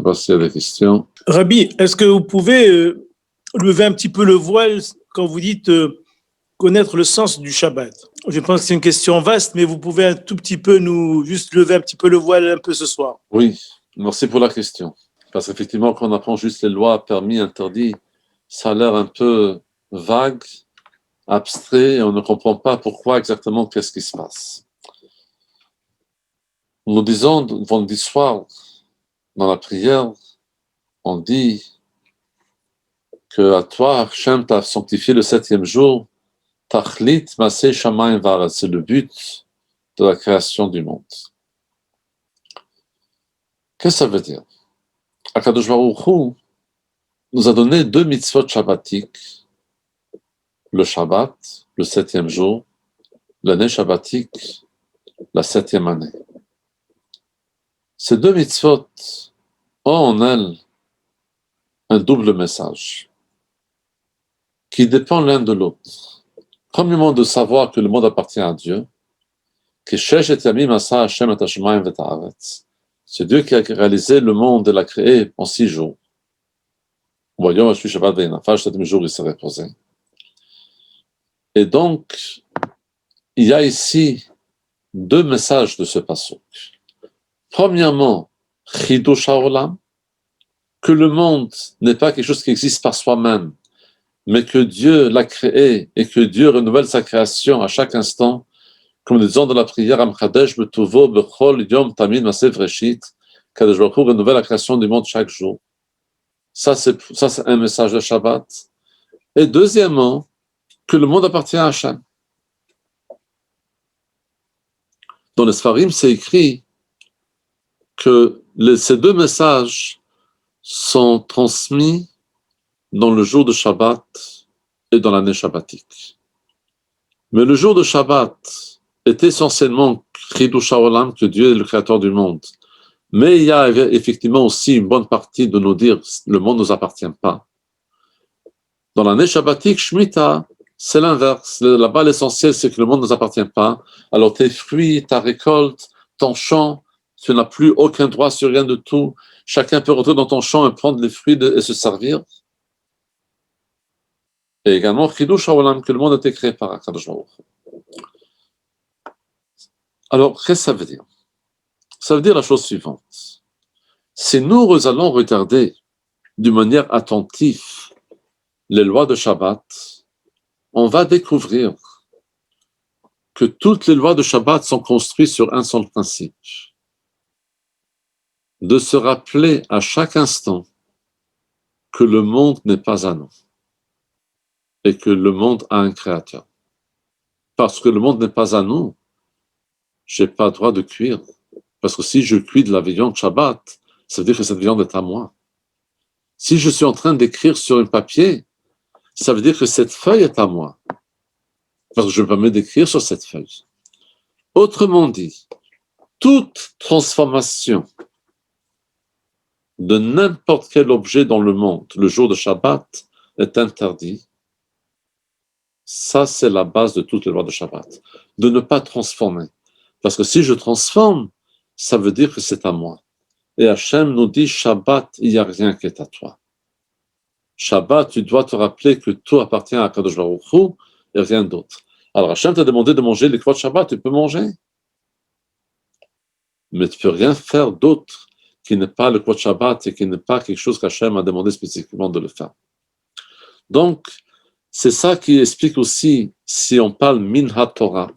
sais pas s'il y a des questions. Rabbi, est-ce que vous pouvez lever un petit peu le voile quand vous dites connaître le sens du Shabbat? Je pense que c'est une question vaste, mais vous pouvez un tout petit peu nous juste lever un petit peu le voile un peu ce soir. Oui, merci pour la question. Parce qu'effectivement, quand on apprend juste les lois permis, interdits, ça a l'air un peu vague, abstrait, et on ne comprend pas pourquoi exactement qu'est-ce qui se passe. Nous disons vendredi soir, dans la prière, on dit que à toi, Hachem t'a sanctifié le 7e jour, Tachlit Maseh Shamayim Va'aretz, c'est le but de la création du monde. Qu'est-ce que ça veut dire? Akadosh Baruch Hu nous a donné 2 mitzvot shabbatiques, le Shabbat, le 7e jour, l'année shabbatique, la 7e année. Ces 2 mitzvot ont en elles un double message qui dépend l'un de l'autre. Premièrement, de savoir que le monde appartient à Dieu, que Sheshet Yamim Asa Hashem et Hashemayim Vet Haaretz. C'est Dieu qui a réalisé le monde et l'a créé en 6 jours. Voyons, je suis Shabbat Ve'inafash, 7e jour, il s'est reposé. Et donc, il y a ici 2 messages de ce passage. Premièrement, Chidush HaOlam, que le monde n'est pas quelque chose qui existe par soi-même, mais que Dieu l'a créé et que Dieu renouvelle sa création à chaque instant, comme nous disons dans la prière, Amchadesh Betuvo Bechol Yom Tamid Masev Reshit, Kadosh Baruch Hu renouvelle la création du monde chaque jour. Ça, c'est un message de Shabbat. Et deuxièmement, que le monde appartient à Hachem. Dans les Sfarim, c'est écrit que ces 2 messages sont transmis dans le jour de Shabbat et dans l'année shabbatique. Mais le jour de Shabbat est essentiellement Chidush HaOlam, que Dieu est le créateur du monde. Mais il y a effectivement aussi une bonne partie de nous dire le monde ne nous appartient pas. Dans l'année shabbatique, Shemitah, c'est l'inverse. Là-bas, l'essentiel, c'est que le monde ne nous appartient pas. Alors tes fruits, ta récolte, ton champ, tu n'as plus aucun droit sur rien de tout. Chacun peut rentrer dans ton champ et prendre les fruits et se servir. Et également, Chidush HaOlam, que le monde a été créé par Akadosh Baruch Hu. Alors, qu'est-ce que ça veut dire? Ça veut dire la chose suivante. Si nous allons regarder d'une manière attentive les lois de Shabbat, on va découvrir que toutes les lois de Shabbat sont construites sur un seul principe, de se rappeler à chaque instant que le monde n'est pas à nous et que le monde a un créateur. Parce que le monde n'est pas à nous, je n'ai pas le droit de cuire. Parce que si je cuis de la viande Shabbat, ça veut dire que cette viande est à moi. Si je suis en train d'écrire sur un papier, ça veut dire que cette feuille est à moi. Parce que je me permets d'écrire sur cette feuille. Autrement dit, toute transformation de n'importe quel objet dans le monde, le jour de Shabbat, est interdit. Ça, c'est la base de toutes les lois de Shabbat. De ne pas transformer. Parce que si je transforme, ça veut dire que c'est à moi. Et Hachem nous dit, Shabbat, il n'y a rien qui est à toi. Shabbat, tu dois te rappeler que tout appartient à Kadosh Baruch Hu et rien d'autre. Alors Hachem t'a demandé de manger les kvot Shabbat, tu peux manger. Mais tu ne peux rien faire d'autre qui n'est pas le kvot Shabbat et qui n'est pas quelque chose qu'Hachem a demandé spécifiquement de le faire. Donc, c'est ça qui explique aussi, si on parle min ha-Torah,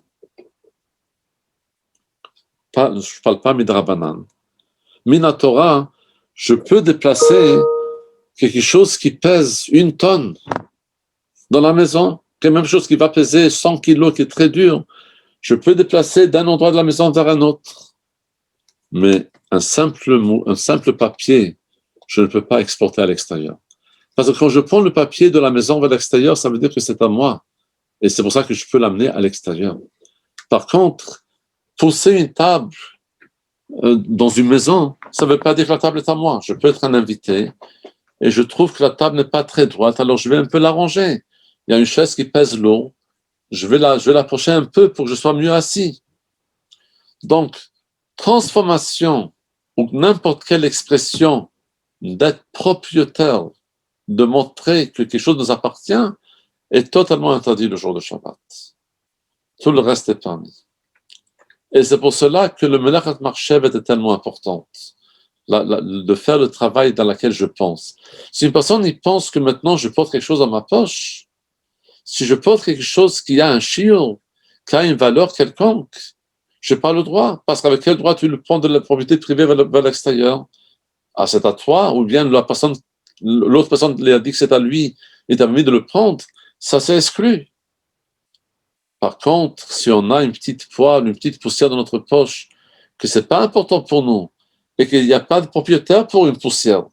je ne parle pas midrabanan. Min ha-Torah, je peux déplacer quelque chose qui pèse 1 tonne dans la maison, c'est la même chose qui va peser 100 kilos, qui est très dur. Je peux déplacer d'un endroit de la maison vers un autre. Mais un simple papier, je ne peux pas exporter à l'extérieur. Parce que quand je prends le papier de la maison vers l'extérieur, ça veut dire que c'est à moi. Et c'est pour ça que je peux l'amener à l'extérieur. Par contre, pousser une table dans une maison, ça ne veut pas dire que la table est à moi. Je peux être un invité et je trouve que la table n'est pas très droite, alors je vais un peu l'arranger. Il y a une chaise qui pèse lourd, je vais l'approcher un peu pour que je sois mieux assis. Donc, transformation ou n'importe quelle expression d'être propriétaire, de montrer que quelque chose nous appartient, est totalement interdit le jour de Shabbat. Tout le reste est permis. Et c'est pour cela que le Melachat Marchev était tellement importante. De faire le travail dans lequel je pense. Si une personne y pense que maintenant je porte quelque chose dans ma poche, si je porte quelque chose qui a un shiur, qui a une valeur quelconque, je n'ai pas le droit. Parce qu'avec quel droit tu le prends de la propriété privée vers l'extérieur? Ah, c'est à toi, ou bien l'autre personne lui a dit que c'est à lui, et t'a permis de le prendre, ça c'est exclu. Par contre, si on a une petite poêle, une petite poussière dans notre poche, que c'est pas important pour nous, et qu'il n'y a pas de propriétaire pour une poussière,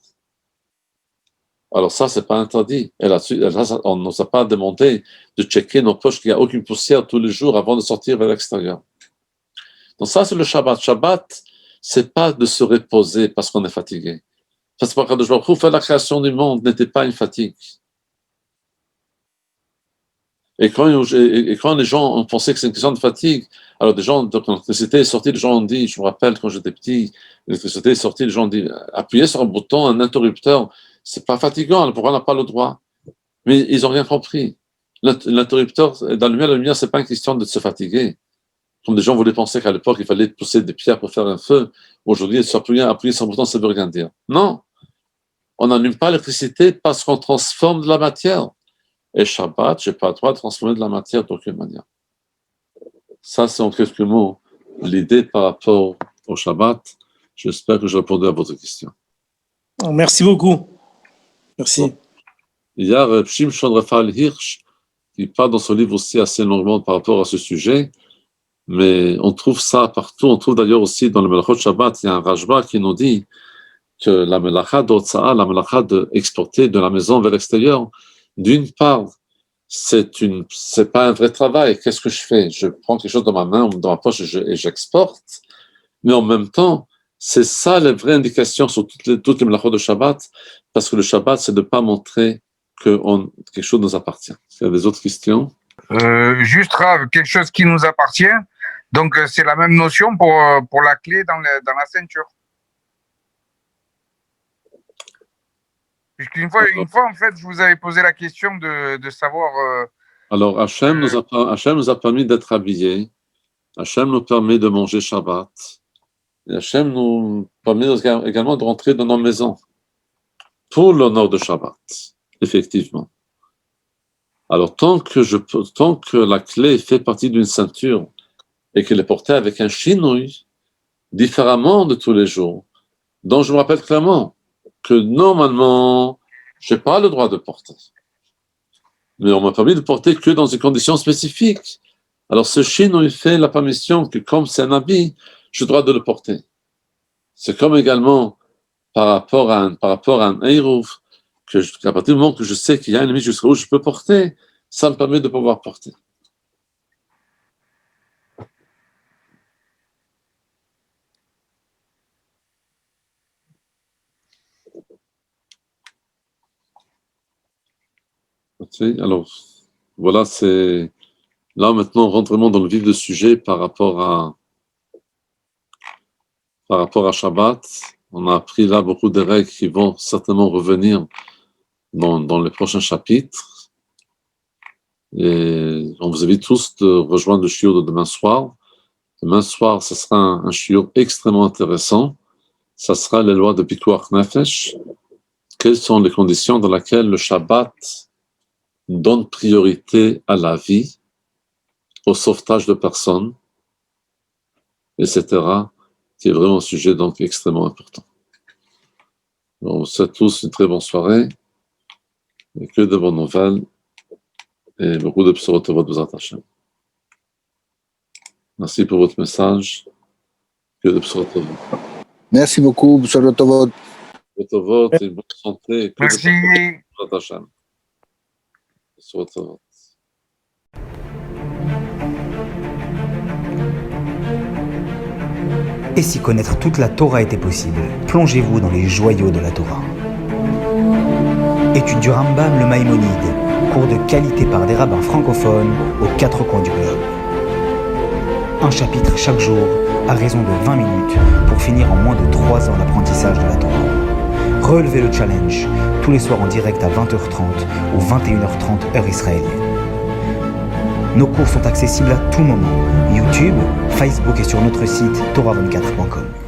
alors ça, c'est pas interdit. Et là-dessus, on ne nous a pas demandé de checker nos poches qu'il n'y a aucune poussière tous les jours avant de sortir vers l'extérieur. Donc ça, c'est le Shabbat. Shabbat, c'est pas de se reposer parce qu'on est fatigué. Parce que Kadosh Baruch Hu, faire la création du monde n'était pas une fatigue. Et quand les gens ont pensé que c'est une question de fatigue, alors des gens, quand l'électricité est sortie, les gens ont dit, je me rappelle quand j'étais petit, l'électricité est sortie, les gens ont dit, appuyez sur un bouton, un interrupteur, c'est pas fatigant, pourquoi on n'a pas le droit? Mais ils n'ont rien compris. L'interrupteur, dans la lumière, c'est pas une question de se fatiguer. Comme des gens voulaient penser qu'à l'époque, il fallait pousser des pierres pour faire un feu. Aujourd'hui, appuyer sur un bouton, ça ne veut rien dire. Non. On n'allume pas l'électricité parce qu'on transforme de la matière. Et Shabbat, je n'ai pas le droit de transformer de la matière d'aucune manière. Ça, c'est en quelques mots l'idée par rapport au Shabbat. J'espère que j'ai répondu à votre question. Merci beaucoup. Merci. Bon. Il y a Shimshon Raphaël Hirsch qui parle dans son livre aussi assez longuement par rapport à ce sujet, mais on trouve ça partout. On trouve d'ailleurs aussi dans le Melachot Shabbat, il y a un Rajba qui nous dit que la Melacha d'Otsa'a, la Melacha d'exporter de la maison vers l'extérieur, d'une part, c'est pas un vrai travail. Qu'est-ce que je fais? Je prends quelque chose dans ma main ou dans ma poche et j'exporte. Mais en même temps, c'est ça la vraie indication sur toutes les melachot de Shabbat, parce que le Shabbat, c'est de ne pas montrer que quelque chose nous appartient. Il y a des autres questions? Juste, Rav, quelque chose qui nous appartient. Donc, c'est la même notion pour la clé dans la ceinture. Puisqu'une fois, en fait, je vous avais posé la question de savoir... Alors, Hachem nous a permis d'être habillés. Hachem nous permet de manger Shabbat. Et Hachem nous permet également de rentrer dans nos maisons. Pour l'honneur de Shabbat, effectivement. Alors, tant que la clé fait partie d'une ceinture et qu'elle est portée avec un chinouille, différemment de tous les jours, dont je me rappelle clairement que normalement, je n'ai pas le droit de porter. Mais on m'a permis de porter que dans une condition spécifique. Alors, ce chinouille fait la permission que, comme c'est un habit, j'ai le droit de le porter. C'est comme également par rapport à un Eirouf, qu'à partir du moment que je sais qu'il y a un ennemi jusqu'où je peux porter, ça me permet de pouvoir porter. Alors, voilà, c'est... Là, maintenant, on rentre vraiment dans le vif du sujet par rapport à Shabbat. On a appris là beaucoup de règles qui vont certainement revenir dans les prochains chapitres. Et on vous invite tous de rejoindre le shiur de demain soir. Demain soir, ce sera un shiur extrêmement intéressant. Ça sera les lois de Pikuach Nefesh. Quelles sont les conditions dans lesquelles le Shabbat donne priorité à la vie, au sauvetage de personnes, etc., qui est vraiment un sujet donc extrêmement important. On vous souhaite tous une très bonne soirée, et que de bonnes nouvelles, et beaucoup de b'sorot tovot b'ezrat Hashem. Merci pour votre message, que de b'sorot tovot. Merci beaucoup, b'sorot tovot. B'sorot tovot, et une bonne santé, et que Merci. de b'sorot Hashem. B'sorot tovot. Et si connaître toute la Torah était possible, plongez-vous dans les joyaux de la Torah. Étude du Rambam, le Maïmonide, cours de qualité par des rabbins francophones aux 4 coins du globe. Un chapitre chaque jour, à raison de 20 minutes, pour finir en moins de 3 ans l'apprentissage de la Torah. Relevez le challenge, tous les soirs en direct à 20h30 ou 21h30 heure israélienne. Nos cours sont accessibles à tout moment, YouTube, Facebook et sur notre site torah24.com.